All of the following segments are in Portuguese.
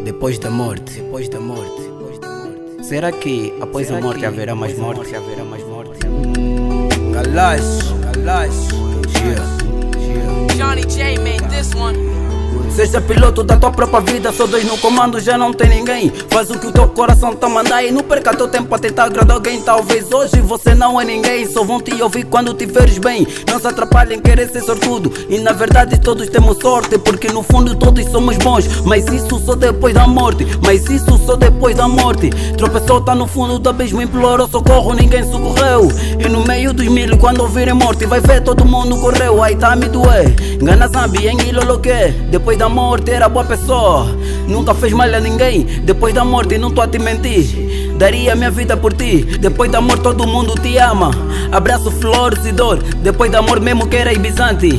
Depois da morte, depois da morte, depois da morte. Será que após a morte haverá mais morte? Galaço, galaço. Johnny J made this one. Seja piloto da tua própria vida, só dois no comando, já não tem ninguém. Faz o que o teu coração tá mandar e não perca teu tempo a tentar agradar alguém. Talvez hoje você não é ninguém, só vão te ouvir quando te veres bem. Não se atrapalhem em querer ser sortudo, e na verdade todos temos sorte, porque no fundo todos somos bons. Mas isso só depois da morte, mas isso só depois da morte. Tropeçou, tá no fundo do abismo, implorou socorro, ninguém socorreu. E no meio dos mil, quando ouvirem morte, vai ver todo mundo correu. Aí tá me doer, engana zambi, enguiloloque. Depois da morte era boa pessoa, nunca fez mal a ninguém. Depois da morte não tô a te mentir, daria minha vida por ti. Depois da morte todo mundo te ama, abraço, flores e dor. Depois da morte mesmo que era ibizante,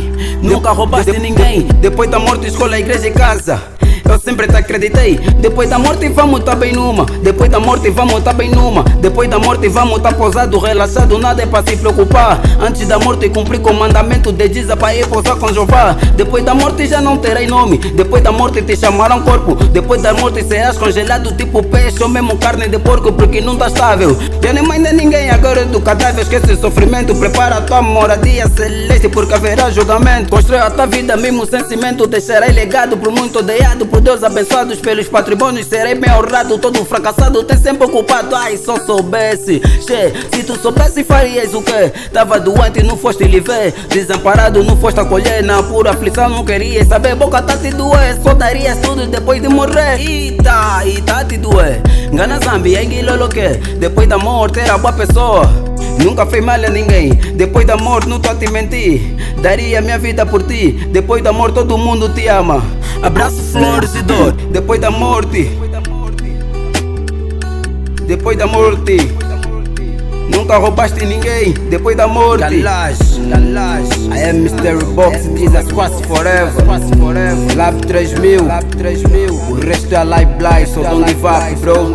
nunca roubaste ninguém. Depois da morte escolha a igreja e casa, eu sempre te acreditei. Depois da morte vamos tá bem numa, depois da morte vamos tá bem numa. Depois da morte vamos tá pousado, relaxado, nada é pra se preocupar. Antes da morte cumprir com o mandamento de Giza pra ir pousar com Jeová. Depois da morte já não terei nome, depois da morte te chamarão corpo. Depois da morte serás congelado tipo peixe ou mesmo carne de porco, porque não tá estável. Já nem mãe de ninguém, agora é do cadáver. Esquece o sofrimento, prepara a tua moradia celeste, porque haverá julgamento. Constrói a tua vida mesmo sem cimento, deixarei legado por muito odiado, por Deus abençoados pelos patrimônios, serei bem honrado. Todo fracassado tem sempre ocupado. Ai, só soubesse, che, se tu soubesse farias o quê? Tava doente, não foste lhe ver, desamparado, não foste acolher. Na pura aflição não querias saber, boca tá te doer, só darias tudo depois de morrer. E tá te doer, engana zambi, enguiloloque. Depois da morte era boa pessoa, nunca fez mal a ninguém. Depois da morte não tô a te mentir, daria minha vida por ti. Depois da morte todo mundo te ama, abraço, flores e dor. Depois da morte, depois da morte, nunca roubaste ninguém. Depois da morte, Galash, I am Mystery Box, Jesus quase forever. Lab 3000, o resto é a Live Blind, so don't give up, bro.